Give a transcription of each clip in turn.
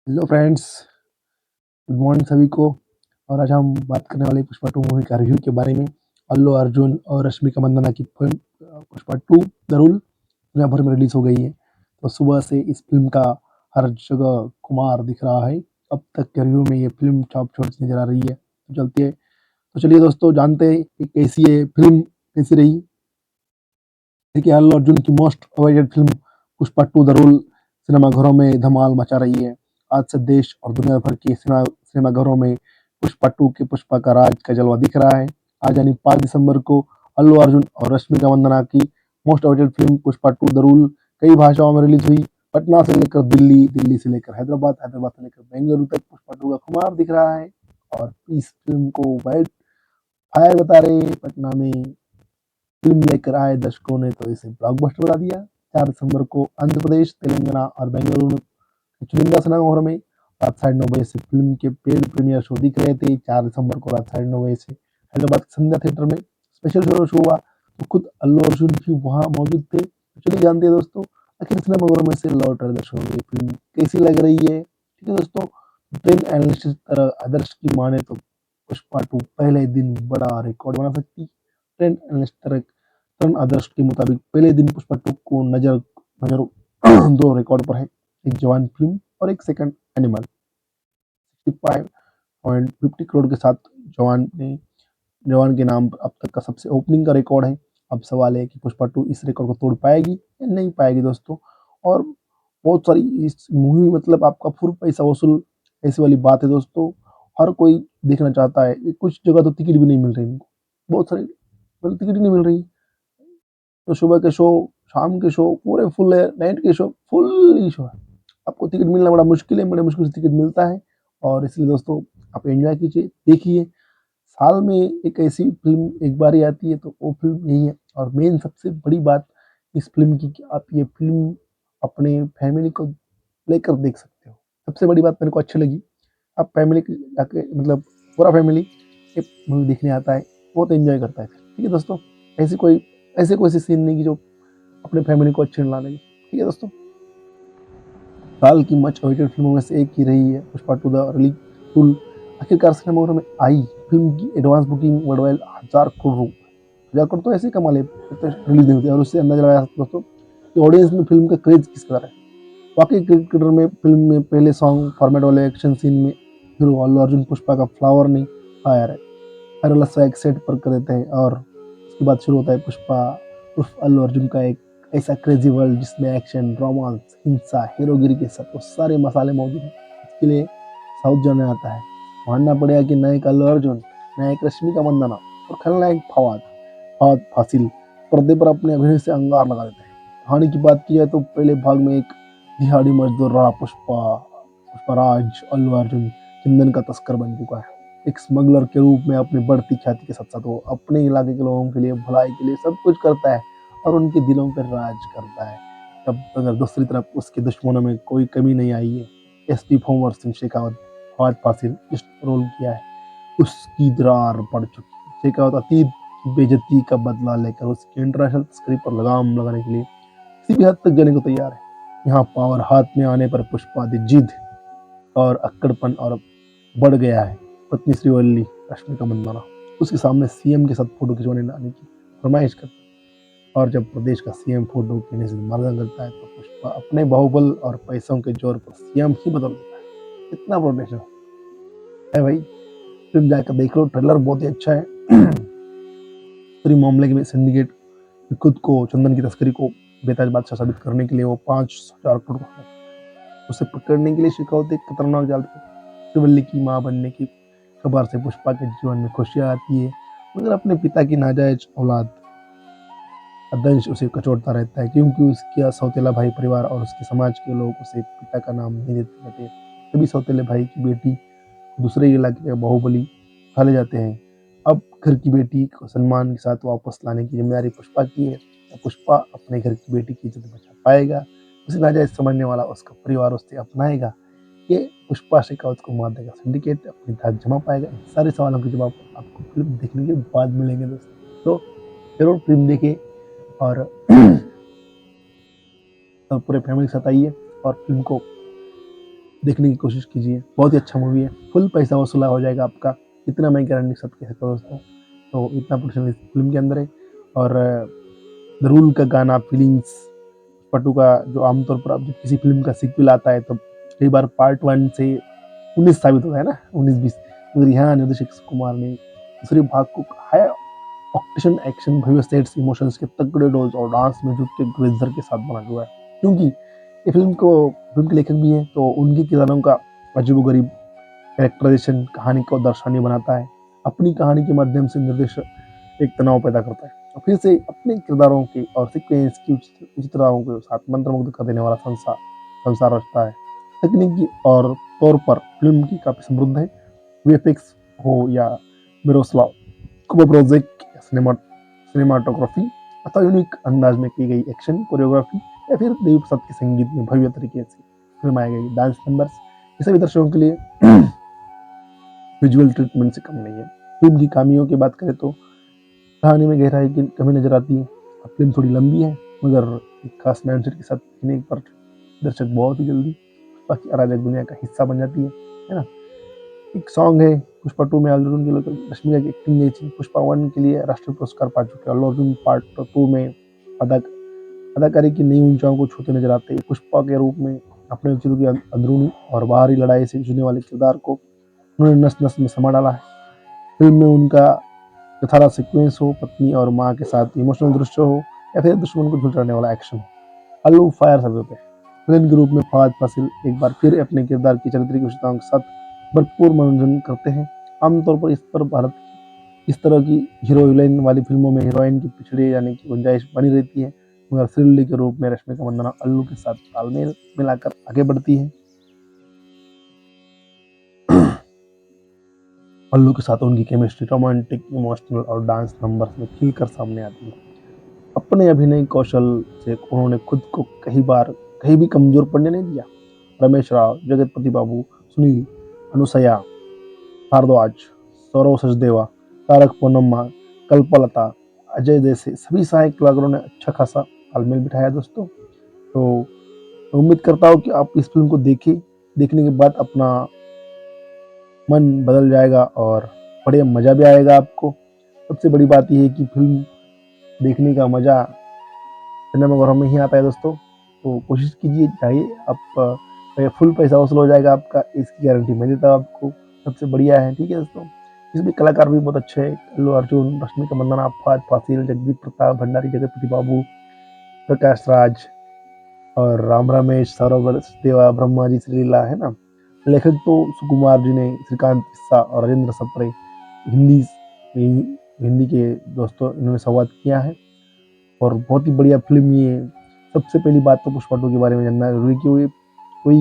Hello friends, good morning सभी को। और आज हम बात करने वाले पुष्पा टू मूवी का रिव्यू के बारे में। अल्लू अर्जुन और रश्मिका मंदाना की film Pushpa two the rule दुनिया भर में रिलीज हो गई है। तो सुबह से इस फिल्म का हर जगह कुमार दिख रहा है। अब तक के रिव्यू में ये फिल्म टॉप छोड़ती नजर आ रही है। तो चलती है, तो चलिए दोस्तों जानते हैं कि कैसी ये फिल्म कैसी रही। देखिए, अल्लू अर्जुन की most awaited film Pushpa two the rule सिनेमाघरों में धमाल मचा रही है। आज से देश और दुनिया भर के सिनेमाघरों में पुष्पा टू के पुष्पा का राज का जलवा दिख रहा है। आज यानी 5 दिसंबर को अल्लू अर्जुन और रश्मिका मंदाना की most awaited film Pushpa two the rule कई भाषाओं में रिलीज हुई। पटना से लेकर दिल्ली, दिल्ली से लेकर हैदराबाद, हैदराबाद से लेकर बेंगलुरु तक पुष्पा टू का खुमार दिख रहा है। और इस फिल्म को वाइल्ड फायर बता रहे हैं पटना में। फिल्म लेकर आए दर्शकों ने तो इसे ब्लॉकबस्टर बता दिया। 4 दिसंबर को आंध्र प्रदेश, तेलंगाना और बेंगलुरु के चुनिंदा सिनेमाघरों में रात 9:30 बजे से फिल्म के पेड प्रीमियर शो दिख रहे थे। 4 दिसंबर को रात 9:30 बजे से हैदराबाद के संध्या थिएटर में स्पेशल शो हुआ, तो खुद अल्लू अर्जुन भी वहाँ मौजूद थे। तो चलिए जानते हैं दोस्तों, आखिर सिनेमाघरों में से लौट रहे दर्शकों को ये फिल्म कैसी लग रही है। ठीक है दोस्तों, ट्रेंड एनालिस्ट तरह आदर्श की माने तो पुष्पा टू पहले दिन बड़ा रिकॉर्ड बना सकती। ट्रेंड एनालिस्ट तरह टर्न आदर्श के मुताबिक पहले दिन पुष्पा टू को नजर नजर दो रिकॉर्ड पर है। एक जवान फिल्म और एक सेकंड एनिमल। 65.50 करोड़ के साथ जवान के नाम पर अब तक का सबसे ओपनिंग का रिकॉर्ड है। अब सवाल है कि पुष्पा टू इस रिकॉर्ड को तोड़ पाएगी या नहीं पाएगी दोस्तों। और बहुत सारी इस मूवी मतलब आपका फुल पैसा वसूल ऐसी वाली बात है दोस्तों। हर कोई देखना चाहता है। कुछ जगह तो टिकट भी नहीं मिल रही इनको, बहुत सारी मतलब टिकट ही नहीं मिल रही। तो सुबह के शो, शाम के शो पूरे फुल है, नाइट के शो फुल ही शो है। आपको टिकट मिलना बड़ा मुश्किल है, बड़े मुश्किल से टिकट मिलता है। और इसलिए दोस्तों आप एंजॉय कीजिए, देखिए। साल में एक ऐसी फिल्म एक बार ही आती है, तो वो फिल्म यही है। और मेन सबसे बड़ी बात इस फिल्म की कि आप ये फिल्म अपने फैमिली को लेकर देख सकते हो। सबसे बड़ी बात मेरे को अच्छी लगी, आप फैमिली जाके मतलब पूरा फैमिली एक मूवी देखने आता है, बहुत एंजॉय करता है। ठीक है दोस्तों, ऐसी कोई ऐसे कोई सी सीन नहीं कि जो अपने फैमिली को अच्छी ना लगे। ठीक है दोस्तों, साल की मच अवेटेड फिल्मों में से एक ही रही है Pushpa two the release tool. आखिरकार सिनेमाघरों में आई। फिल्म की एडवांस बुकिंग वर्ल्ड 1000 करोड़ तो ऐसे ही कमा ले, रिलीज नहीं होती। और उससे अंदाजा लगाया सकते दोस्तों कि ऑडियंस में फिल्म का क्रेज किस कदर है। वाकई क्रिकेटर में फिल्म में पहले सॉन्ग फॉर्मेट वाले एक्शन सीन में हीरो अल्लू अर्जुन पुष्पा का फ्लावर नहीं फायर है। हर अलग सा एक सेट पर कर देते हैं और उसके बाद शुरू होता है पुष्पा उर्फ अल्लू अर्जुन का एक ऐसा क्रेजी वर्ल्ड जिसमें एक्शन, रोमांस, हिंसा, हीरोगिरी के सब सारे मसाले मौजूद हैं। इसके लिए साउथ जाना आता है। मानना पड़ेगा कि नायक अल्लू अर्जुन, नायक रश्मिका मंदाना और खलनायक फवाद फवाद फासिल पर्दे पर अपने अभिनय से अंगार लगा देते हैं। कहानी की बात की जाए तो पहले भाग में एक दिहाड़ी मजदूर रहा पुष्पराज अल्लू अर्जुन चंदन का तस्कर बन चुका है। एक स्मगलर के रूप में अपनी बढ़ती ख्याति के साथ साथ वो अपने इलाके के लोगों के लिए, भलाई के लिए सब कुछ करता है और उनके दिलों पर राज करता है। तब अगर दूसरी तरफ उसके दुश्मनों में कोई कमी नहीं आई है। एसपी फॉर्मर सिंह शेखावत फवाद फासिल जिस रोल किया है उसकी दरार पड़ चुकी है। शेखावत अतीत की बेइज्जती का बदला लेकर उसकी इंटरनेशनल तस्करी पर लगाम लगाने के लिए किसी भी हद तक जाने को तैयार है। यहाँ पावर हाथ में आने पर पुष्पा दी जिद और अक्कड़पन और बढ़ गया है। पत्नी श्रीवल्ली रश्मिका मंदाना उसके सामने सीएम के साथ फोटो खिंचवाने लाने की फरमाइश करती है। और जब प्रदेश का सीएम फोटो खींचने से मना करता है तो पुष्पा अपने बाहुबल और पैसों के जोर पर सीएम ही बदल देता है। इतना प्रोटेक्शन है भाई। फिल्म जाकर देख लो, ट्रेलर बहुत ही अच्छा है। पूरी मामले में सिंडिकेट खुद को, चंदन की तस्करी को बेताज बादशाह साबित करने के लिए वो 5,000 करोड़ उसे पकड़ने के लिए शिकावत एक खतरनाक जाल थी। शिवल्ली की मां बनने की खबर से पुष्पा के जीवन में खुशियां आती है, मगर अपने पिता की नाजायज औलाद अदंश उसे कचोटता रहता है, क्योंकि उसका सौतेला भाई परिवार और उसके समाज के लोग उसे पिता का नाम नहीं देते रहते। तभी सौतेले भाई की बेटी दूसरे इलाके के बाहुबली खा ले जाते हैं। अब घर की बेटी को सम्मान के साथ वापस लाने की जिम्मेदारी पुष्पा की है। पुष्पा अपने घर की बेटी की इज्जत बचा पाएगा? उसे नाजायज समझने वाला उसका परिवार उसे अपनाएगा? ये पुष्पा शेखावत को मार देगा? सिंडिकेट अपनी धाक जमा पाएगा? इन सारे सवालों के जवाब आपको फिल्म देखने के बाद मिलेंगे दोस्तों। तो जरूर फिल्म देखें और पूरे फैमिली के साथ आइए और फिल्म को देखने की कोशिश कीजिए, बहुत ही अच्छा मूवी है, फुल पैसा वसूला हो जाएगा आपका, इतना मैं गारंटी के साथ कह सकता हूँ दोस्तों। तो इतना पोटेंशियल इस फ़िल्म के अंदर है। और द रूल का गाना फीलिंग्स, पट्टू का जो आमतौर पर अब जब किसी फ़िल्म का सीक्वल आता है तो कई बार पार्ट 1 से 19 साबित होता है ना, 19-20, मगर यहाँ निर्देशक सुकुमार ने दूसरे भाग को हाई ऑक्टेशन एक्शन, भव्य सेट्स, इमोशंस के तगड़े डोज और डांस में जुट के ग्लेजर के साथ बना हुआ है। क्योंकि ये फ़िल्म के लेखक भी हैं, तो उनके किरदारों का अजीबोगरीब कैरेक्टराइजेशन कहानी को दर्शनीय बनाता है। अपनी कहानी के माध्यम से निर्देशक एक तनाव पैदा करता है और फिर से अपने किरदारों के और सीक्वेंस की उचितताओं के साथ मंत्रमुग्ध कर देने वाला संसार रचता है। तकनीकी और तौर पर फिल्म की काफ़ी समृद्ध है। वीएफएक्स हो या मिरोस्लाव कोबोब्रोजेक सिनेमाटोग्राफी अथवा यूनिक अंदाज में की गई एक्शन कोरियोग्राफी या फिर देवी प्रसाद के संगीत में भव्य तरीके से फिल्माए गए डांस नंबर्स, ये सभी दर्शकों के लिए विजुअल ट्रीटमेंट से कम नहीं है। फिल्म की खामियों की बात करें तो कहानी में गहराई की कमी नजर आती है। फिल्म थोड़ी लंबी है, मगर एक खास माइंडसेट के साथ देखने पर दर्शक बहुत ही जल्दी बाकी अराजक दुनिया का हिस्सा बन जाती है ना। एक सॉन्ग है पुष्पा 2 में अल्लू अर्जुन के लिए रश्मिका की एक्टिंग गई थी। पुष्पा 1 के लिए राष्ट्रीय पुरस्कार पा चुके हैं। अल्लू अर्जुन पार्ट 2 में अदा अदाकारी की नई ऊंचाइयों को छूते नजर आते हैं। पुष्पा के रूप में अपने चरित्र की अंदरूनी और बाहरी लड़ाई से जूझने वाले किरदार को उन्होंने नस नस में समा डाला है। फिल्म में उनका यथारा सीक्वेंस हो, पत्नी और माँ के साथ इमोशनल दृश्य हो या फिर दुश्मन को झुलसाने वाला एक्शन हो, अल्लू फायर साबित होते हैं। विलेन के रूप में फहद फासिल एक बार फिर अपने किरदार की चारित्रिक विशेषताओं के साथ भरपूर मनोरंजन करते हैं। आमतौर पर इस तरह की हीरो विलेन वाली फिल्मों में हीरोइन की पिछड़े जाने की गुंजाइश बनी रहती है, मगर श्रीवल्ली के रूप में रश्मिका मंदाना अल्लू के साथ तालमेल मिलाकर आगे बढ़ती है। अल्लू के साथ उनकी केमिस्ट्री रोमांटिक, इमोशनल और डांस नंबर्स में खिलकर सामने आती है। अपने अभिनय कौशल से उन्होंने खुद को कहीं भी कमजोर पड़ने नहीं दिया। रमेश राव, जगतपति बाबू, सुनील, अनुसया भारद्वाज, सौरव सचदेवा, तारक पोन्नम्मा, कल्पलता, अजय जैसे सभी सहायक कलाकारों ने अच्छा खासा तालमेल बिठाया दोस्तों। तो मैं उम्मीद करता हूँ कि आप इस फिल्म को देखें। देखने के बाद अपना मन बदल जाएगा और बड़े मज़ा भी आएगा आपको। सबसे बड़ी बात यह है कि फिल्म देखने का मज़ा सिनेमाघरों में ही आता है दोस्तों। तो कोशिश कीजिए, जाइए आप, फुल पैसा वसूल हो जाएगा आपका, इसकी गारंटी मैं देता हूँ आपको। सबसे बढ़िया है, ठीक है दोस्तों। इसमें कलाकार भी बहुत अच्छे हैं, अल्लू अर्जुन, रश्मिका मंदाना, फहद फासिल, जगदीप प्रताप भंडारी, जगतपति बाबू, प्रकाश राज और राम रमेश, सौरभ देवा, ब्रह्मा जी, श्रीलीला, है ना। लेखक तो सुकुमार जी ने, श्रीकांत पिस्सा और राजेंद्र सप्रे। हिंदी हिंदी के दोस्तों इन्होंने संवाद किया है और बहुत ही बढ़िया फिल्म ये। सबसे पहली बात तो पुष्पा 2 के बारे में जानना जरूरी कि ये कोई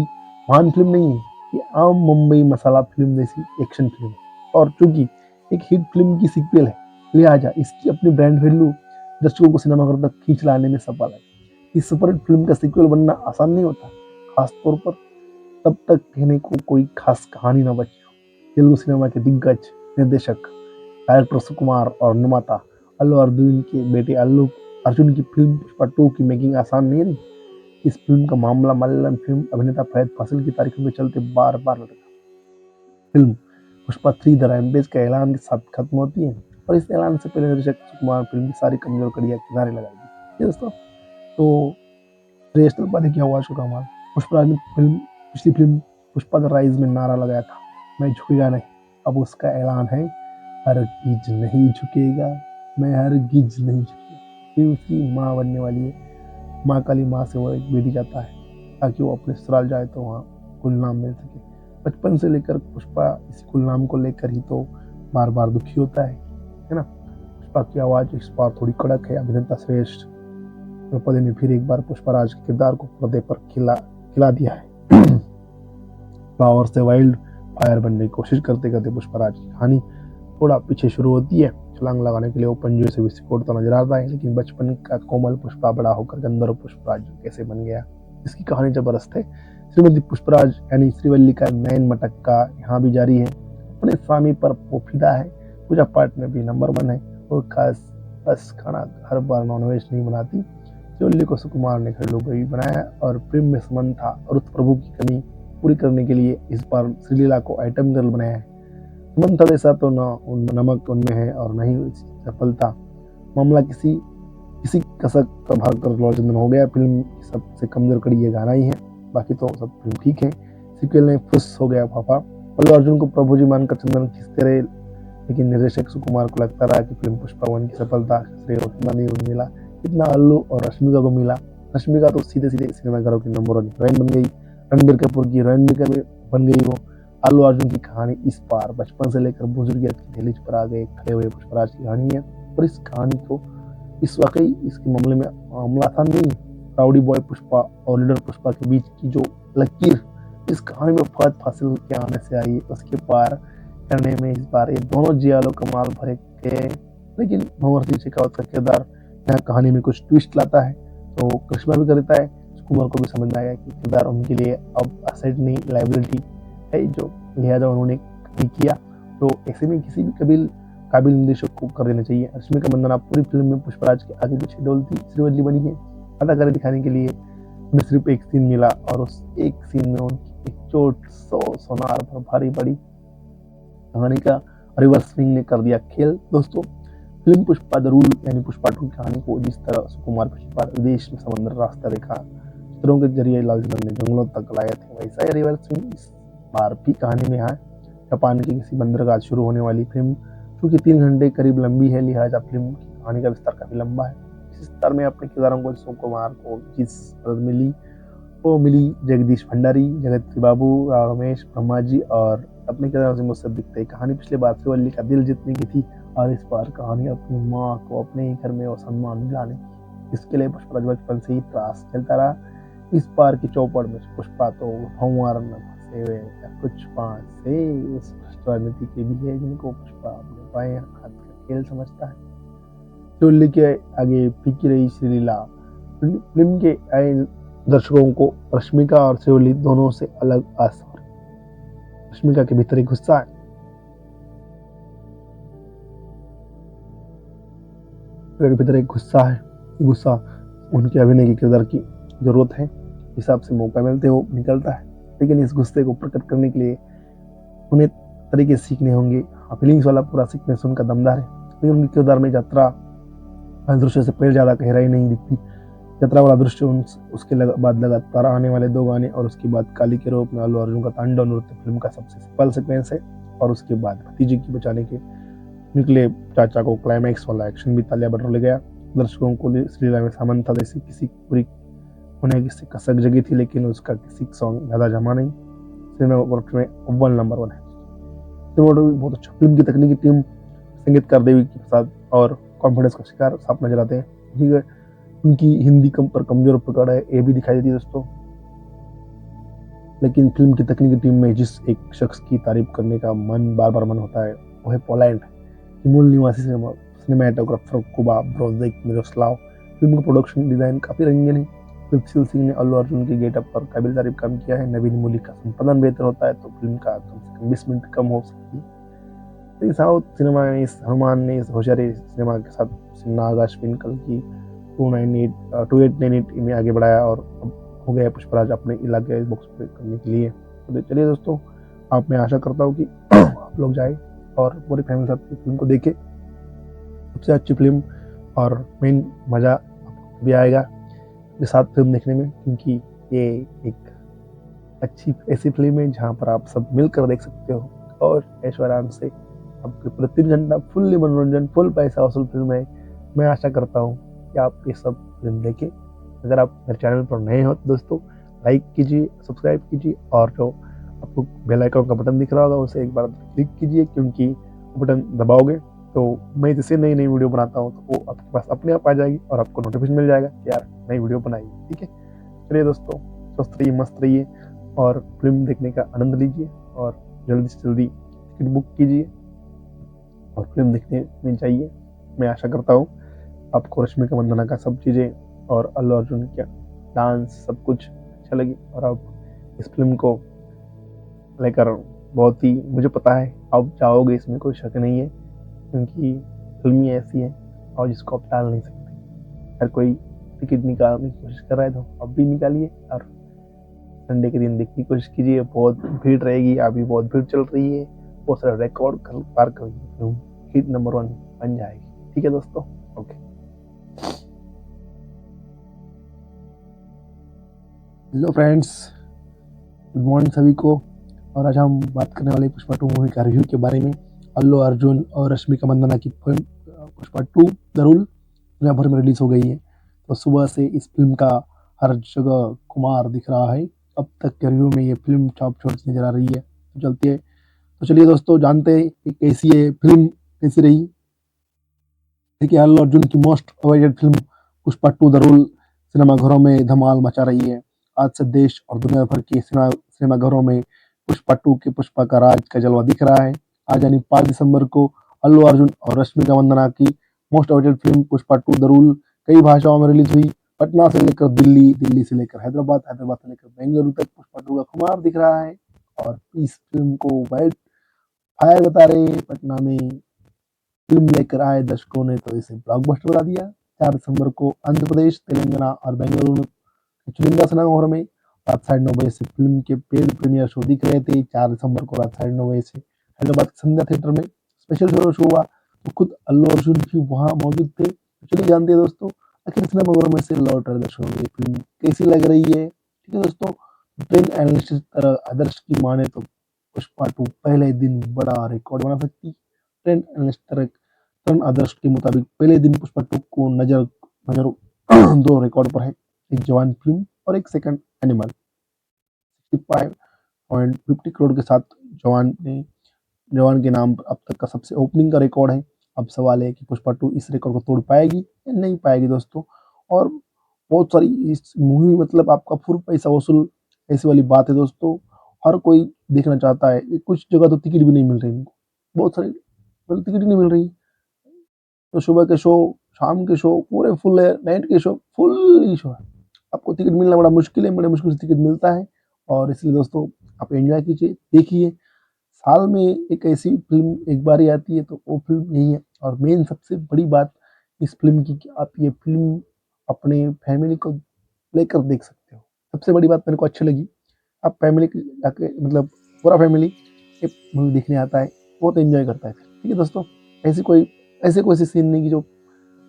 महान फिल्म नहीं है, ये आम मुंबई मसाला फिल्म जैसी एक्शन फिल्म है। और चूंकि एक हिट फिल्म की सीक्वल है, लिहाजा इसकी अपनी ब्रांड वैल्यू दर्शकों को सिनेमाघर तक खींच लाने में सफल है। इस सुपरहिट फिल्म का सीक्वल बनना आसान नहीं होता, खासतौर पर तब तक कहने को कोई खास कहानी न बची हो। तेलुगु सिनेमा के दिग्गज निर्देशक, डायरेक्टर सुकुमार और निर्माता अल्लू अर्जुन के बेटे अल्लू अर्जुन की फिल्म पुष्पा 2 की मेकिंग आसान नहीं रही। इस फिल्म का मामला मलयालम फिल्म अभिनेता फहद फासिल की तारीखों के चलते बार बार लटका। फिल्म पुष्पा 3 द रैम्पेज के ऐलान के साथ खत्म होती है और इस ऐलान से पहले निर्देशक सुकुमार फिल्म की सारी कमजोर कड़ियां किनारे लगाएगी। दोस्तों, तो श्रेयस तलपति की आवाज को कमाल। पुष्पराज ने पिछली फिल्म पुष्पा द राइज में नारा लगाया था, मैं झुकेगा नहीं। अब उसका ऐलान है, हरगिज नहीं झुकेगा, मैं हरगिज नहीं झुकेगा। फिर उसकी माँ बनने वाली है। माँ काली माँ से वो एक बेटी चाहता है ताकि वो अपने ससुराल जाए तो वहाँ गुलनाम मिल सके। बचपन से लेकर पुष्पा इस गुलनाम को लेकर ही तो बार बार दुखी होता है ना। पुष्पा की आवाज इस बार थोड़ी कड़क है। अभिनेता श्रेष्ठ द्रौपदी ने फिर एक बार पुष्पराज के किरदार को पर्दे पर खिला दिया है। पावर से वाइल्ड फायर बनने की कोशिश करते करते पुष्पराज की कहानी थोड़ा पीछे शुरू होती है। छलांग लगाने के लिए वो पंजे से भी सिकोड़ता नजर आता है, लेकिन बचपन का कोमल पुष्पा बड़ा होकर गंधर्व पुष्पराज कैसे बन गया, इसकी कहानी जबरदस्त है। श्रीमती पुष्पराज यानी श्रीवल्ली का नयन मटक्का यहाँ भी जारी है। अपने स्वामी पर वो फिदा है, पूजा पाठ में भी नंबर 1 है। वो खास बस खाना हर बार नॉनवेज नहीं बनाती। श्रीवल्ली को सुकुमार ने घरेलू गई बनाया और प्रेम में समंथा और उस प्रभु की कमी पूरी करने के लिए इस बार श्रीलीला को आइटम गर्ल बनाया है। मंथा जैसा तो न नमक उनमें है और न ही सफलता। मामला किसी किसी कसक का भाग कर लॉचंदन हो गया। फिल्म की सबसे कमजोर कड़ी ये गाना ही है, बाकी तो सब फिल्म ठीक है। सीक्वल में फुस हो गया पापा। अल्लू अर्जुन को प्रभु जी मानकर चंदन खींचते रहे, लेकिन निर्देशक सुकुमार को लगता रहा कि फिल्म पुष्पा 1 की सफलता श्रेय उतना नहीं मिला इतना अल्लू और रश्मिका को मिला। रश्मिका तो सीधे सीधे सिनेमाघरों की नंबर 1 हीरोइन बन गई, रणबीर कपूर की हीरोइन भी बन गई वो। अल्लू अर्जुन की कहानी इस बार बचपन से लेकर बुजुर्गियत की दहलीज पर आ गए खड़े हुए पुष्पराज की कहानी है। और इस कहानी को इस वाकई इसके मामले में मामला था नहीं, राउडी बॉय पुष्पा और लीडर पुष्पा के बीच की जो लकीर इस कहानी में फहद फासिल के आने से आई, उसके पार करने में इस बार ये दोनों जियालो कमाल भरे गए। लेकिन भंवर सिंह शेखावत का किरदार यहाँ कहानी में कुछ ट्विस्ट लाता है, तो करिश्मा भी करता है। कुमार को भी समझ आया कि किरदार उनके लिए अब असेट नहीं लाइबिलिटी है, जो लिहाजा उन्होंने किया। तो ऐसे में किसी भी काबिल निर्देशक को कर देना चाहिए। रश्मिका मंदाना पूरी फिल्म में पुष्पराज के आगे पीछे डोलती श्रीवल्ली बनी है। अदाकारी दिखाने के लिए उन्हें सिर्फ एक सीन मिला और उस एक सीन में उनकी एक चोट सोनार पर भारी पड़ी। कहानी का रिवर्स स्विंग ने कर दिया खेल। दोस्तों, फिल्म पुष्पा द रूल यानी पुष्पा 2 की कहानी को जिस तरह सुकुमार पुष्पा विदेश में समुद्र रास्ता देखा, चित्रों के जरिए लालचंदन ने जंगलों तक लाए थे, वैसा ही रिवर्स स्विंग इस बार भी कहानी में है। जापान के किसी बंदरगाह शुरू होने वाली फिल्म क्योंकि 3 घंटे करीब लंबी है, लिहाजा फिल्म की कहानी का विस्तार काफी लंबा है। इस विस्तार में अपने किरदारों को सुकुमार को जिस मदद मिली वो मिली जगदीश भंडारी, जगत बाबू, रमेश ब्रह्मा जी और अपने किरदारों से मुझसे दिखते। कहानी पिछले बार श्रीवल्ली का दिल जीतने की थी और इस बार कहानी अपनी माँ को अपने ही घर में वो सम्मान दिलाने की। इसके लिए पुष्पराज बचपन से ही त्रास चलता रहा। इस बार की चौपड़ में पुष्पा तो भंवर न फंसे हुए कुछ पांच से उस राजनीति के भी है जिनको पुष्पा अपने बाएं हाथ का खेल समझता है। श्रीवल्ली के आगे फीकी रही श्रीलीला। फिल्म के आए दर्शकों को रश्मिका और श्रीवल्ली दोनों से अलग आसार। रश्मिका के भीतर एक गुस्सा है, गुस्सा उनके अभिनय के किरदार की जरूरत है, हिसाब से मौका मिलते हो निकलता है, लेकिन इस गुस्से को प्रकट करने के लिए उन्हें तरीके सीखने होंगे। फीलिंग्स वाला पूरा सीक्वेंस उनका दमदार है, लेकिन उनके किरदार में यात्रा दृश्य से पहले ज्यादा गहराई नहीं दिखती। यात्रा वाला दृश्य उसके बाद लगातार आने वाले 2 गाने और उसके बाद काली के रूप में अल्लू अर्जुन का तांडव नृत्य फिल्म का सबसे सफल सीक्वेंस है। और उसके बाद भतीजे की बचाने के निकले चाचा को क्लाइमैक्स वाला एक्शन भी तालियां बटोर ले गया। दर्शकों को श्रीलीला में सामंथा जैसी किसी पूरी होने की कसक जगी थी, लेकिन उसका किसी सॉन्ग ज्यादा जमा नहीं। सिनेमाटोग्राफी में अव्वल नंबर 1 है। सिनेमाटोग्राफी बहुत अच्छा, फिल्म की तकनीकी टीम संगीतकार देवी के प्रसाद और कॉन्फिडेंस का शिकार साफ नजर आते हैं। उनकी हिंदी कम पर कमजोर पकड़ है ये भी दिखाई देती है दोस्तों। लेकिन फिल्म की तकनीकी टीम में जिस एक शख्स की तारीफ करने का बार बार मन होता है वो है पोलैंड की मूल निवासी सिनेमाटोग्राफर कुबा ब्रोजेक मिरोस्लाव। फिल्म का प्रोडक्शन डिजाइन काफी रंगीन है। सुशील सिंह ने अल्लू अर्जुन के गेटअप पर काबिल तारीफ काम किया है। नवीन मूली का संपादन बेहतर होता है तो फिल्म का कम से कम 20 मिनट कम हो सकती है। साउथ सिनेमा में इस हनुमान ने इस होशियारी सिनेमा के साथ नाग अश्विन कल की 2898 में आगे बढ़ाया और अब हो गया पुष्पराज अपने इलाके बॉक्स पे करने के लिए। तो चलिए दोस्तों, आप मैं आशा करता हूँ कि आप लोग जाए और पूरी फैमिली साथ फिल्म को देखें। सबसे अच्छी फिल्म और मेन मज़ा आपको भी आएगा के साथ फिल्म देखने में, क्योंकि ये एक अच्छी ऐसी फिल्म है जहाँ पर आप सब मिलकर देख सकते हो और ऐश्वर्या से आपके पूरे 3 घंटा फुल्ली मनोरंजन फुल पैसा वसूल फिल्म है। मैं आशा करता हूँ कि आप ये सब फिल्म देखें। अगर आप मेरे चैनल पर नए हो तो दोस्तों लाइक कीजिए, सब्सक्राइब कीजिए और जो आपको बेल आइकन का बटन दिख रहा होगा उसे एक बार क्लिक कीजिए, क्योंकि बटन दबाओगे तो मैं जैसे नई वीडियो बनाता हूँ तो वो आपके पास अपने आप आ जाएगी और आपको नोटिफिकेशन मिल जाएगा कि यार नई वीडियो बनाई। ठीक है, चलिए दोस्तों, स्वस्थ रहिए, मस्त रहिए और फिल्म देखने का आनंद लीजिए और जल्दी से जल्दी टिकट बुक कीजिए और फिल्म देखने में जाइए। मैं आशा करता हूँ आपको रश्मिका मंदाना का सब चीज़ें और अल्लू अर्जुन का डांस सब कुछ अच्छा लगे और आप इस फिल्म को लेकर बहुत ही, मुझे पता है आप जाओगे, इसमें कोई शक नहीं है, क्योंकि फिल्म ही ऐसी है और जिसको आप टाल नहीं सकते। हर कोई टिकट निकालने की कोशिश कर रहा है तो अब भी निकालिए और संडे के दिन देखने की कोशिश कीजिए, बहुत भीड़ रहेगी, अभी बहुत भीड़ चल रही है, बहुत सारा रिकॉर्ड पार करेगी, फिल्म हिट नंबर 1 बन जाएगी। ठीक है दोस्तों, okay. Hello friends, good morning सभी को। और आज हम बात करने वाले पुष्पा 2 मूवी का रिव्यू के बारे में। अल्लू अर्जुन और रश्मिका मंदाना की फिल्म पुष्पा 2 द रूल दुनिया भर में रिलीज हो गई है। तो सुबह से इस फिल्म का हर जगह खुमार दिख रहा है। अब तक के रिव्यू में ये फिल्म टॉप छोड़ती नजर आ रही है। तो चलती है, तो चलिए दोस्तों जानते हैं कि कैसी है फिल्म, कैसी रही। देखिए, अल्लू अर्जुन की most awaited film Pushpa 2 the rule सिनेमाघरों में धमाल मचा रही है। आज से देश और दुनिया भर के सिनेमाघरों में पुष्पा 2 के पुष्पा का राज का जलवा दिख रहा है। आज यानी 5 दिसंबर को अल्लू अर्जुन और रश्मिका मंदाना की most awaited film Pushpa 2 the rule कई भाषाओं में रिलीज हुई। पटना से लेकर दिल्ली, दिल्ली से लेकर हैदराबाद, हैदराबाद से लेकर बेंगलुरु तक पुष्पा 2 का खुमार दिख रहा है। और इस फिल्म को वाइल्ड फायर बता रहे हैं। पटना में फिल्म लेकर आए दर्शकों ने तो इसे ब्लॉकबस्टर बता दिया। 4 दिसंबर को आंध्र प्रदेश, तेलंगाना और बेंगलुरु के चुनिंदा सिनेमाघरों में रात 9:30 से फिल्म के पेड प्रीमियर शो दिख रहे थे। 4 दिसंबर को रात 9:30 से हैदराबाद के संध्या थिएटर में स्पेशल शो हुआ, तो खुद अल्लू अर्जुन भी वहाँ मौजूद थे। तो चलिए जानते हैं दोस्तों, आखिर सिनेमाघरों में से लौट रहे दर्शकों को ये फिल्म कैसी लग रही है। ठीक है दोस्तों, ट्रेंड एनालिस्ट तरह आदर्श की माने तो पुष्पा 2 पहले दिन बड़ा रिकॉर्ड बना सकती। ट्रेंड एनालिस्ट तरह तरुण आदर्श के मुताबिक पहले दिन पुष्पा 2 को नजर नजर दो रिकॉर्ड पर है, एक जवान फिल्म और एक सेकंड एनिमल। 65.50 करोड़ के साथ जवान के नाम पर अब तक का सबसे ओपनिंग का रिकॉर्ड है। अब सवाल है कि पुष्पा 2 इस रिकॉर्ड को तोड़ पाएगी या नहीं पाएगी दोस्तों। और बहुत सारी इस मूवी मतलब आपका फुल पैसा वसूल ऐसी वाली बात है दोस्तों। हर कोई देखना चाहता है। कुछ जगह तो टिकट भी नहीं मिल रही इनको, बहुत सारी मतलब टिकट ही नहीं मिल रही। तो सुबह के शो, शाम के शो पूरे फुल है, नाइट के शो फुल ही शो है। आपको टिकट मिलना बड़ा मुश्किल है, बड़े मुश्किल से टिकट मिलता है। और इसलिए दोस्तों आप एंजॉय कीजिए, देखिए। साल में एक ऐसी फिल्म एक बार ही आती है, तो वो फिल्म यही है। और मेन सबसे बड़ी बात इस फिल्म की कि आप ये फिल्म अपने फैमिली को लेकर देख सकते हो। सबसे बड़ी बात मेरे को अच्छी लगी, आप फैमिली के जाके मतलब पूरा फैमिली ये मूवी देखने आता है, बहुत एंजॉय करता है। ठीक है दोस्तों, ऐसे कोई सी सीन नहीं कि जो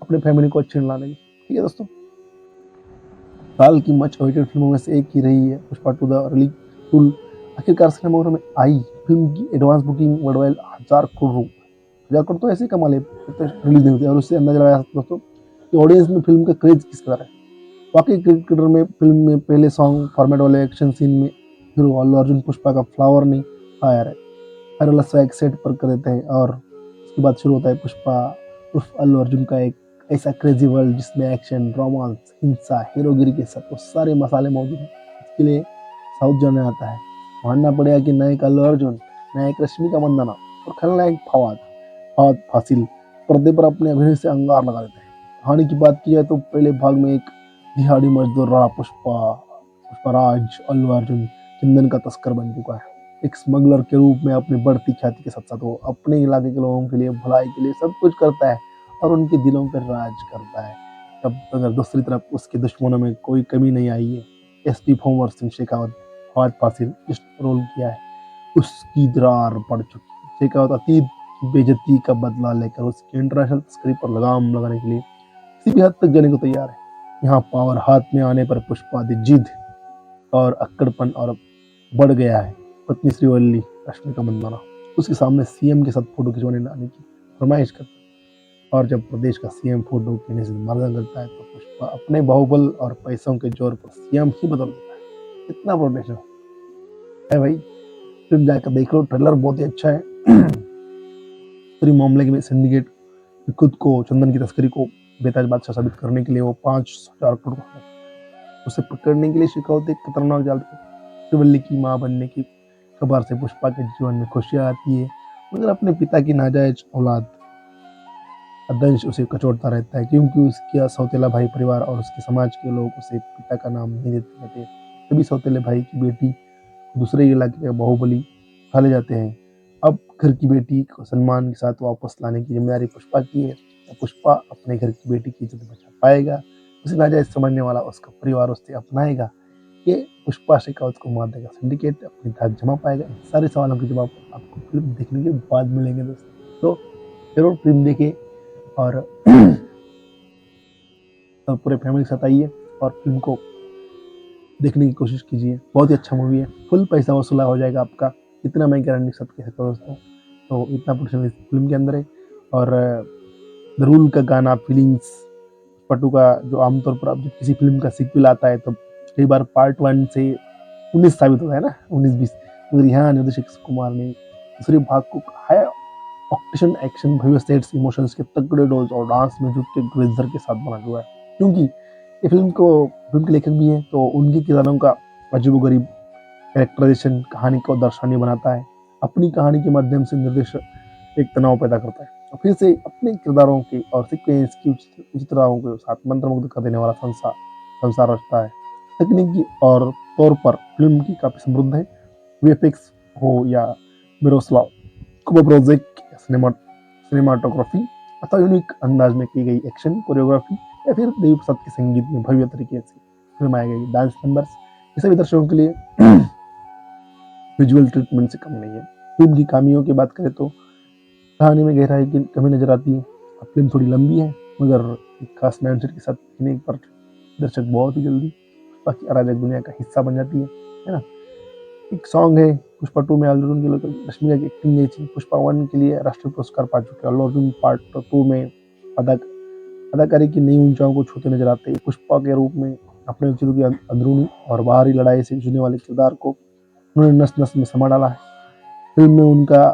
अपने फैमिली को अच्छे ना लगे। ठीक है दोस्तों, साल की मच अवेटेड फिल्मों में से एक ही रही है पुष्पा 2 द रिलीज टूल। आखिरकार सिनेमाघरों में आई। फिल्म की एडवांस बुकिंग वर्ल्डवाइड 1000 करोड़ तो ऐसे ही कमा ले, रिलीज नहीं होती। और उससे अंदाजा लगाया सकते दोस्तों कि ऑडियंस में फिल्म का क्रेज किस कदर है। वाकई क्रिकेटर में फिल्म में पहले सॉन्ग फॉर्मेट वाले एक्शन सीन में हीरो अल्लू अर्जुन पुष्पा का फ्लावर नहीं फायर है, हर वाला स्वैग सेट पर कर देते हैं। और उसके बाद शुरू होता है पुष्पा उर्फ अल्लू अर्जुन का एक ऐसा क्रेजी वर्ल्ड जिसमें एक्शन, रोमांस, हिंसा, हीरोगिरी के सब सारे मसाले मौजूद हैं। इसके लिए साउथ जाने आता है। मानना पड़ेगा कि नायक अल्लू अर्जुन, नायक रश्मिका मंदाना और खलनायक फवाद फवाद फासिल पर्दे पर अपने अभिनय से अंगार लगा देते हैं। कहानी की बात की जाए तो पहले भाग में एक दिहाड़ी मजदूर रहा पुष्पराज अल्लू अर्जुन चंदन का तस्कर बन चुका है। एक स्मगलर के रूप में अपनी बढ़ती ख्याति के साथ साथ वो अपने इलाके के लोगों के लिए, भलाई के लिए सब कुछ करता है और उनके दिलों पर राज करता है। तब अगर दूसरी तरफ उसके दुश्मनों में कोई कमी नहीं आई है। एसपी फॉर्मर सिंह शेखावत फवाद फासिल जिस रोल किया है उसकी दरार पड़ चुकी है। शेखावत अतीत की बेइज्जती का बदला लेकर उसकी इंटरनेशनल तस्करी पर लगाम लगाने के लिए किसी भी हद तक जाने को तैयार है। यहाँ पावर हाथ में आने पर पुष्पा दी जिद और अक्कड़पन और बढ़ गया है। पत्नी श्रीवल्ली रश्मिका मंदाना उसके सामने सीएम के साथ फोटो खिंचवाने लाने की फरमाइश करती है। और जब प्रदेश का सीएम फोटो खींचने से मना करता है तो पुष्पा अपने बाहुबल और पैसों के जोर पर सीएम ही बदल देता है। इतना प्रोटेक्शन है भाई, फिल्म जाकर देख लो, ट्रेलर बहुत ही अच्छा है। पूरी मामले के सिंडिकेट खुद को, चंदन की तस्करी को बेताज बादशाह साबित करने के लिए वो 5,000 करोड़ उसे पकड़ने के लिए शेखावत एक खतरनाक जाल पे। शिवल्ली की मां बनने की खबर से पुष्पा के जीवन में खुशियां आती है, मगर अपने पिता की नाजायज औलाद अदंश उसे कचोटता रहता है, क्योंकि उसका सौतेला भाई परिवार और उसके समाज के लोग उसे पिता का नाम नहीं देते रहते। तभी सौतेले भाई की बेटी दूसरे इलाके का बाहुबली खा ले जाते हैं। अब घर की बेटी को सम्मान के साथ वापस लाने की जिम्मेदारी पुष्पा की है। पुष्पा अपने घर की बेटी की इज्जत बचा पाएगा? उसे नाजायज समझने वाला उसका परिवार उसे अपनाएगा ये पुष्पा शेखावत को मार देगा, सिंडिकेट अपनी धाक जमा पाएगा। इन सारे सवालों के जवाब आपको फिल्म देखने के बाद मिलेंगे दोस्तों। तो जरूर फिल्म देखिए और पूरे फैमिली के साथ आइए और फिल्म को देखने की कोशिश कीजिए। बहुत ही अच्छा मूवी है, फुल पैसा वसूला हो जाएगा आपका, इतना मैं गारंटी सब कह सकता हूँ दोस्तों। तो इतना पोटेंशियल इस फिल्म के अंदर है। और द रूल का गाना फीलिंग्स पट्टू का, जो आमतौर पर अब जब किसी फिल्म का सीक्वल आता है तो कई बार पार्ट 1 से 19 साबित होता है ना, 19-20, मगर यहाँ निर्देशक कुमार ने दूसरे भाग को हाई ऑक्टेशन एक्शन, भव्य सेट्स, इमोशंस के तगड़े डोज और डांस म्यूजिक के ग्लेजर के साथ बना हुआ है। क्योंकि ये फिल्म के लेखक भी हैं, तो उनके किरदारों का अजीबोगरीब कैरेक्टराइजेशन कहानी को दर्शनीय बनाता है। अपनी कहानी के माध्यम से निर्देशक एक तनाव पैदा करता है और फिर से अपने किरदारों की और सीक्वेंस की उचितताओं के साथ मंत्रमुग्ध कर देने वाला संसार रचता है। तकनीकी और तौर पर फिल्म की काफी समृद्ध है। वीएफएक्स हो या मिरोस्लाव कोप्रोजेक सिनेमाटोग्राफी अथवा यूनिक अंदाज में की गई एक्शन कोरियोग्राफी या फिर देवी प्रसाद के संगीत में भव्य तरीके से फिल्माई गई डांस नंबर्स, ये सभी दर्शकों के लिए विजुअल ट्रीटमेंट से कम नहीं है। फिल्म की खामियों की बात करें तो कहानी में गहराई की कमी नजर आती है। फिल्म थोड़ी लंबी है, मगर एक खास माइंडसेट के साथ देखने पर दर्शक बहुत ही जल्दी बाकी अराजक दुनिया का हिस्सा बन जाती है ना। एक सॉन्ग है पुष्पा 2 में अल्लू अर्जुन के लिए रश्मिका की एक्टिंग है थी। पुष्पा 1 के लिए राष्ट्रीय पुरस्कार पा चुके अल्लू अर्जुन पार्ट 2 में अदाकारी की नई ऊंचाइयों को छूते नजर आते हैं। पुष्पा के रूप में अपने व्यक्तित्व की अंदरूनी और बाहरी लड़ाई से जूझने वाले किरदार को उन्होंने नस नस में समा डाला है। फिल्म में उनका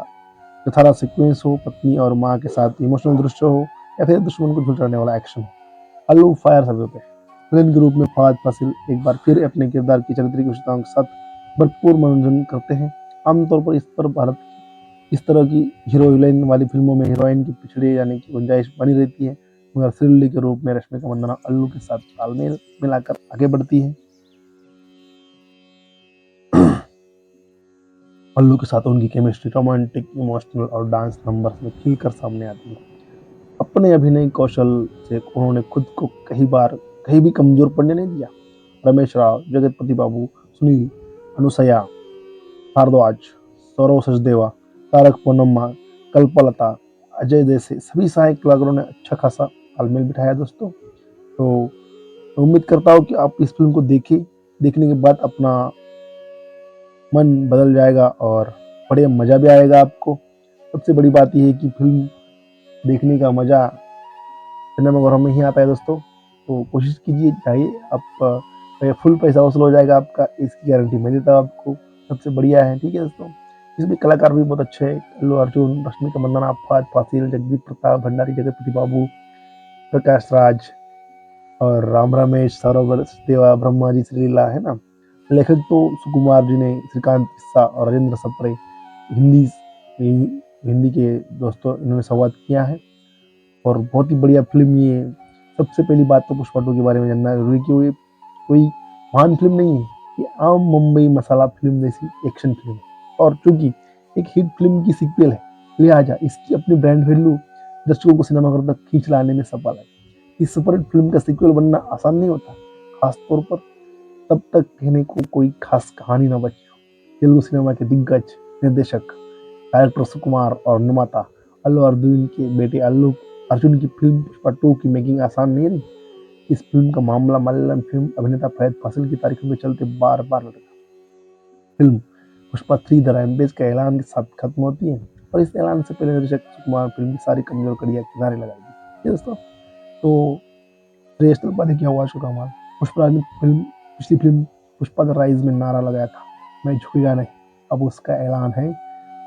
यथार्थ सीक्वेंस हो, पत्नी और माँ के साथ इमोशनल दृश्य हो या फिर दुश्मन को झुलसाने वाला एक्शन, अल्लू फायर साबित होते हैं। विलेन के रूप में फहद फासिल एक बार फिर अपने किरदार की चरित्र की विशेषताओं के साथ भरपूर मनोरंजन करते हैं। आमतौर पर इस तरह की हीरो विलेन वाली फिल्मों में हीरोइन की पिछड़े जाने की गुंजाइश बनी रहती है, मगर श्रीवल्ली के रूप में रश्मिका मंदाना अल्लू के साथ तालमेल मिलाकर आगे बढ़ती है। अल्लू के साथ उनकी केमिस्ट्री रोमांटिक, इमोशनल और डांस नंबर्स में खिलकर सामने आती है। अपने अभिनय कौशल से उन्होंने खुद को कहीं भी कमजोर पड़ने नहीं दिया। रमेश राव, जगतपति बाबू, सुनील, अनुसया भारद्वाज, सौरव सचदेवा, तारक पूनम्मा, कल्पलता, अजय जैसे सभी सहायक कलाकारों ने अच्छा खासा तालमेल बिठाया दोस्तों। तो उम्मीद करता हूँ कि आप इस फिल्म को देखने के बाद अपना मन बदल जाएगा और बड़े मज़ा भी आएगा आपको। सबसे बड़ी बात यह है कि फिल्म देखने का मज़ा सिनेमाघरों में ही आता है दोस्तों। तो कोशिश कीजिए, जाइए, आप फुल पैसा वसूल हो जाएगा आपका, इसकी गारंटी मैं देता हूँ आपको। सबसे बढ़िया है, ठीक है दोस्तों। इसमें कलाकार भी बहुत अच्छे हैं, अल्लू अर्जुन, रश्मिका मंदाना, फहद फासिल, जगदीप प्रताप भंडारी, जगतपति बाबू, प्रकाश राज और राम रमेश, सौरभ देवा, ब्रह्मा जी, श्रीलीला, है ना। लेखक तो सुकुमार जी ने, श्रीकांत किस्सा और राजेंद्र सप्रे, हिंदी हिंदी के दोस्तों इन्होंने संवाद किया है और बहुत ही बढ़िया फिल्म ये। सबसे पहली बात तो पुष्पा 2 के बारे में जानना जरूरी कि वो कोई महान फिल्म नहीं है, ये आम मुंबई मसाला फिल्म जैसी एक्शन फिल्म है। और चूंकि एक हिट फिल्म की सीक्वल है, लिहाजा इसकी अपनी ब्रांड वैल्यू दर्शकों को सिनेमाघर तक खींच लाने में सफल है। इस सुपरहिट फिल्म का सीक्वल बनना आसान नहीं होता, खासतौर पर तब तक कहने को कोई खास कहानी न बची हो। तेलुगु सिनेमा के दिग्गज निर्देशक, डायरेक्टर सुकुमार और निर्माता अल्लू अर्जुन के बेटे अल्लू अर्जुन की फिल्म पुष्पा 2 की मेकिंग आसान नहीं रही। इस फिल्म का मामला मलयालम फिल्म अभिनेता फहद फासिल की तारीखों के चलते बार बार लटका। फिल्म पुष्पा 3 द रैम्पेज के ऐलान के साथ खत्म होती है और इस ऐलान से पहले निर्देशक सुकुमार फिल्म की सारी कमजोर कड़ियां किनारे लगाएगी दोस्तों। तो श्रेयस तलपति की आवाज को कमाल। पुष्पराज ने पिछली फिल्म पुष्पा द राइज में नारा लगाया था, मैं झुकेगा नहीं। अब उसका ऐलान है,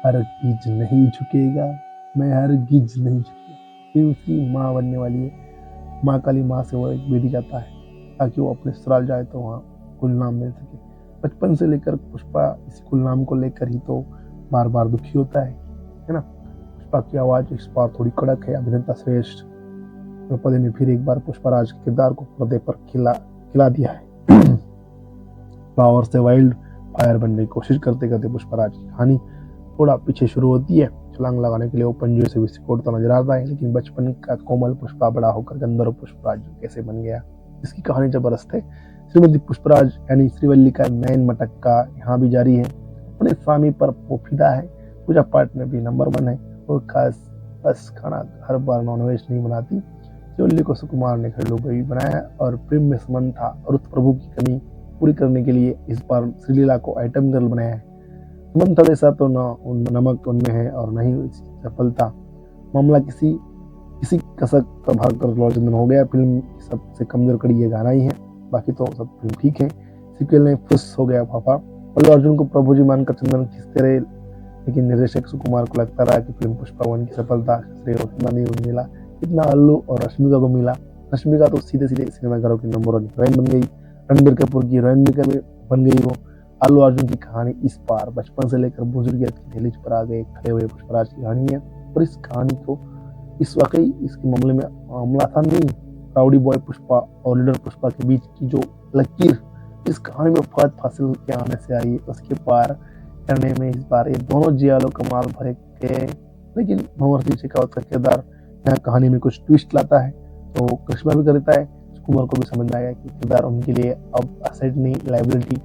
हरगिज नहीं झुकेगा, मैं हरगिज नहीं झुकेगा। फिर उसकी माँ बनने वाली है। माँ काली माँ से वो एक बेटी चाहता है ताकि वो अपने ससुराल जाए तो वहाँ गुलनाम मिल सके। बचपन से लेकर पुष्पा इस गुलनाम को लेकर ही तो बार बार दुखी होता है ना। पुष्पा की आवाज इस बार थोड़ी कड़क है। अभिनेता श्रेष्ठ तलपति ने फिर एक बार पुष्पराज के किरदार को पर्दे पर खिला दिया है। फ्लावर से वाइल्ड फायर बनने की कोशिश करते करते पुष्पराज की कहानी थोड़ा पीछे शुरू होती है। छलांग लगाने के लिए वो पंजे से भी सिकोड़ता नजर आता है, लेकिन बचपन का कोमल पुष्पा बड़ा होकर गंधर्व पुष्पराज कैसे बन गया, इसकी कहानी जबरदस्त है। श्रीमती पुष्पराज यानी श्रीवल्ली का नयन मटक्का यहाँ भी जारी है। अपने स्वामी पर वो फिदा है। पूजा पाठ में भी नंबर 1 है और खास बस खाना हर बार नॉनवेज नहीं बनाती। श्रीवल्ली को सुकुमार ने घरेलू गई बनाया और प्रेम में संबंध था और उस प्रभु की कमी पूरी करने के लिए इस बार श्रीलीला को आइटम गर्ल बनाया है। मंथन ऐसा तो न नमक उनमें है और नहीं सफलता। मामला किसी किसी कसक का भाग कर लॉर्जन हो गया। फिल्म की सबसे कमजोर कड़ी ये गाना ही है, बाकी तो सब फिल्म ठीक है। सीक्वल में फुस हो गया पापा। अल्लू अर्जुन को प्रभु जी मानकर चंदन खींचते रहे, लेकिन निर्देशक सुकुमार को लगता रहा कि फिल्म पुष्पा 1 की सफलता श्रेय उतना नहीं मिला इतना अल्लू और रश्मिका को मिला। रश्मिका तो सीधे सीधे सिनेमाघरों की नंबर 1 हीरोइन बन गई। रणबीर कपूर की हीरोइन भी बन गई वो। अल्लू अर्जुन की कहानी इस बार बचपन से लेकर बुजुर्गियत की दहलीज पर आ गए खड़े हुए पुष्पराज की कहानी है। और इस कहानी को इस वाकई इसके मामले में मामला आसान नहीं। राउडी बॉय पुष्पा और लीडर पुष्पा के बीच की जो लकीर इस कहानी में फहद फासिल के आने से आई, उसके पार करने में इस बार ये दोनों जियालो कमाल भरे थे। लेकिन भंवर सिंह शेखावत का किरदार यहाँ कहानी में कुछ ट्विस्ट लाता है तो करिश्मा भी करता है। कुमार को भी समझ आया कि किरदार उनके लिए अब असेट नहीं लाइबिलिटी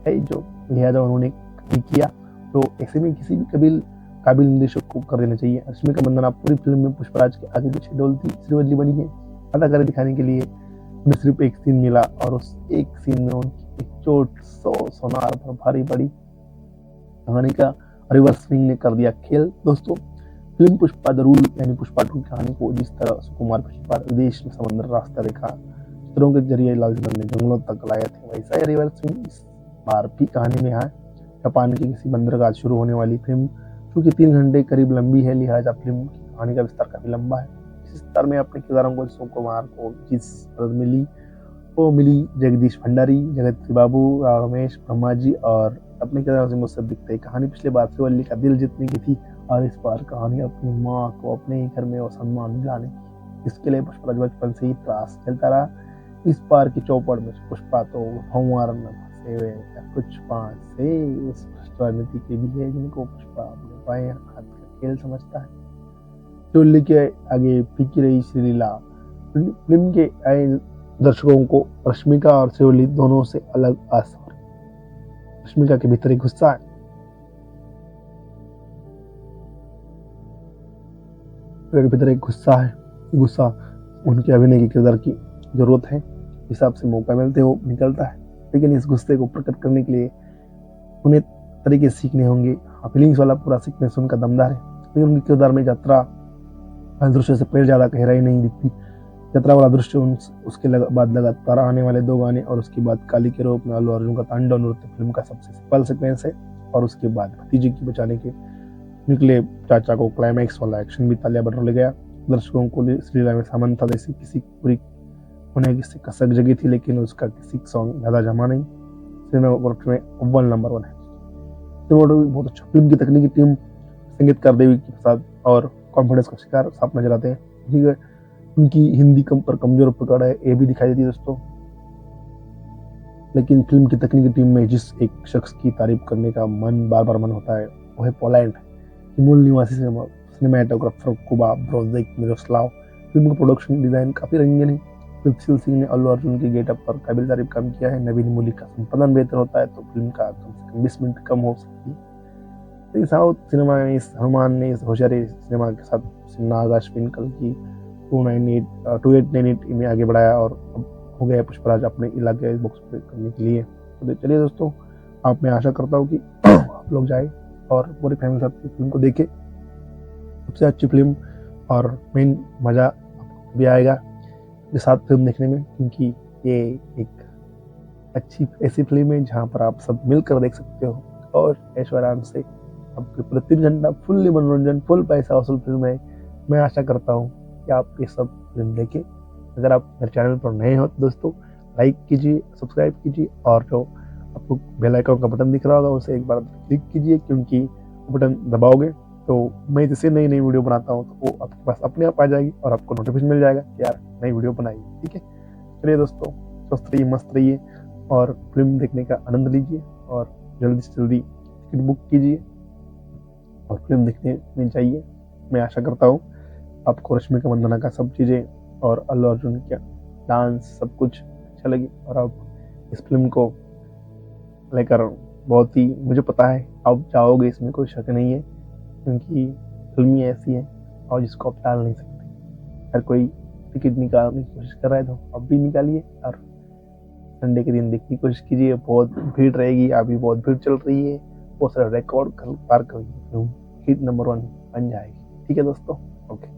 है, जो लिहाजा उन्होंने किया। तो ऐसे में किसी भी काबिल निर्देशक को कर देना चाहिए। रश्मिका मंदाना पूरी फिल्म में पुष्पराज के आगे पीछे डोलती श्रीवल्ली बनी है। अदाकारी दिखाने के लिए हमें सिर्फ एक सीन मिला और उस एक सीन में उनकी एक चोट सोनार पर भारी पड़ी। कहानी का रिवर्स स्विंग ने कर दिया खेल। दोस्तों, फिल्म पुष्पा द रूल यानी पुष्पा 2 की कहानी को जिस तरह सुकुमार पुष्पा विदेश में समुद्र रास्ता देखा चित्रों के जरिए लालचंद ने जंगलों तक लाए थे, वैसा ही रिवर्स स्विंग इस बार भी कहानी में है। जापान की किसी बंदरगाह शुरू होने वाली फिल्म क्योंकि 3 घंटे करीब लंबी है, लिहाजा फिल्म की कहानी का विस्तार काफी लंबा है। इस विस्तार में अपने किरदारों को सुकुमार को जिस मदद मिली वो मिली जगदीश भंडारी, जगत बाबू, रमेश ब्रह्मा जी और अपने किरदारों से मुझसे दिखते ही कहानी पिछले बार श्रीवल्ली का दिल जीतने की थी और इस बार कहानी अपनी माँ को अपने ही घर में वो सम्मान दिलाने। इसके लिए पुष्पराज बचपन से ही त्रास चलता रहा। इस बार की चौपड़ में पुष्पा तो भंवर में फंसे हुए कुछ पांच से उस राजनीति के भी है जिनको पुष्पा अपने बाएं हाथ का खेल समझता है। श्रीवल्ली के आगे फीकी रही श्रीलीला। फिल्म के आए दर्शकों को रश्मिका और श्रीवल्ली दोनों से अलग आसार। रश्मिका के भीतर एक गुस्सा है, भीतर एक गुस्सा है। गुस्सा उनके अभिनय के किरदार की जरूरत है, हिसाब से मौका मिलते वो निकलता है। लेकिन इस गुस्से को प्रकट करने के लिए उन्हें तरीके सीखने होंगे। फीलिंग्स वाला पूरा सीक्वेंस उनका दमदार है, लेकिन उनके किरदार में यात्रा दृश्य से पहले ज्यादा गहराई नहीं दिखती। यात्रा वाला दृश्य उसके बाद लगातार आने वाले 2 गाने और उसके बाद काली के रूप में अल्लू अर्जुन का तांडव नृत्य फिल्म का सबसे सफल सीक्वेंस है। और उसके बाद भतीजे की बचाने के निकले चाचा को क्लाइमैक्स वाला एक्शन भी तालियां बटोर ले गया। दर्शकों को श्रीलीला में सामंथा जैसी किसी पूरी होने की कसक जगी थी, लेकिन उसका किसी सॉन्ग ज्यादा जमा नहीं। सिनेमाटोग्राफी में अव्वल नंबर 1 है। सिनेमाटोग्राफी बहुत अच्छा। फिल्म की तकनीकी टीम संगीतकार देवी के साथ और कॉन्फिडेंस का शिकार साफ नजर आते हैं। उनकी हिंदी कम पर कमजोर पकड़ है ये भी दिखाई देती है दोस्तों। लेकिन फिल्म की तकनीकी टीम में जिस एक शख्स की तारीफ करने का बार बार मन होता है वो है पोलैंड की मूल निवासी सिनेमाटोग्राफर कुबा ब्रोजिक मिरोस्लाव। फिल्म का प्रोडक्शन डिजाइन काफी रंगीन है। पृथ्वी सिंह ने अल्लू अर्जुन के गेटअप पर काबिल तारीफ काम किया है। नवीन मूली का संपादन बेहतर होता है तो फिल्म का कम से कम 20 मिनट कम हो सकती है। साउथ सिनेमा में इस हनुमान ने इस होशियारी सिनेमा के साथ नाग अश्विन कल की 2898 में आगे बढ़ाया और अब हो गया पुष्पराज अपने इलाके बॉक्स पे करने के लिए। तो चलिए दोस्तों, आप मैं आशा करता हूँ कि आप लोग जाए और पूरी फैमिली के साथ फिल्म को देखें। सबसे अच्छी फिल्म और मेन मज़ा आपको भी आएगा के साथ फिल्म देखने में, क्योंकि ये एक अच्छी ऐसी फिल्म है जहाँ पर आप सब मिलकर देख सकते हो और ऐश्वर्या से आपके पूरे 3 घंटा फुल्ली मनोरंजन फुल पैसा वसूल फिल्म है। मैं आशा करता हूँ कि आप ये सब फिल्म देखें। अगर आप मेरे चैनल पर नए हो तो दोस्तों लाइक कीजिए, सब्सक्राइब कीजिए और जो आपको बेल आइकन का बटन दिख रहा होगा उसे एक बार क्लिक कीजिए, क्योंकि बटन दबाओगे तो मैं जैसे नई वीडियो बनाता हूँ तो वो आपके पास अपने आप आ जाएगी और आपको नोटिफिकेशन मिल जाएगा कि यार नई वीडियो बनाई। ठीक है, चलिए दोस्तों, स्वस्थ रहिए, मस्त रहिए और फिल्म देखने का आनंद लीजिए और जल्दी से जल्दी टिकट बुक कीजिए और फिल्म देखने में जाइए। मैं आशा करता हूँ आपको रश्मिका मंदाना का सब चीज़ें और अल्लू अर्जुन का डांस सब कुछ अच्छा लगे और आप इस फ़िल्म को लेकर बहुत ही मुझे पता है आप जाओगे, इसमें कोई शक नहीं है, क्योंकि फ़िल्म ही ऐसी है और जिसको आप टाल नहीं सकते। हर कोई टिकट निकालने की कोशिश कर रहा है, तो अब भी निकालिए और संडे के दिन देखने की कोशिश कीजिए। बहुत भीड़ रहेगी, अभी बहुत भीड़ चल रही है, बहुत सारा रिकॉर्ड पार करेगी, फिल्म हिट नंबर 1 बन जाएगी। ठीक है दोस्तों, ओके।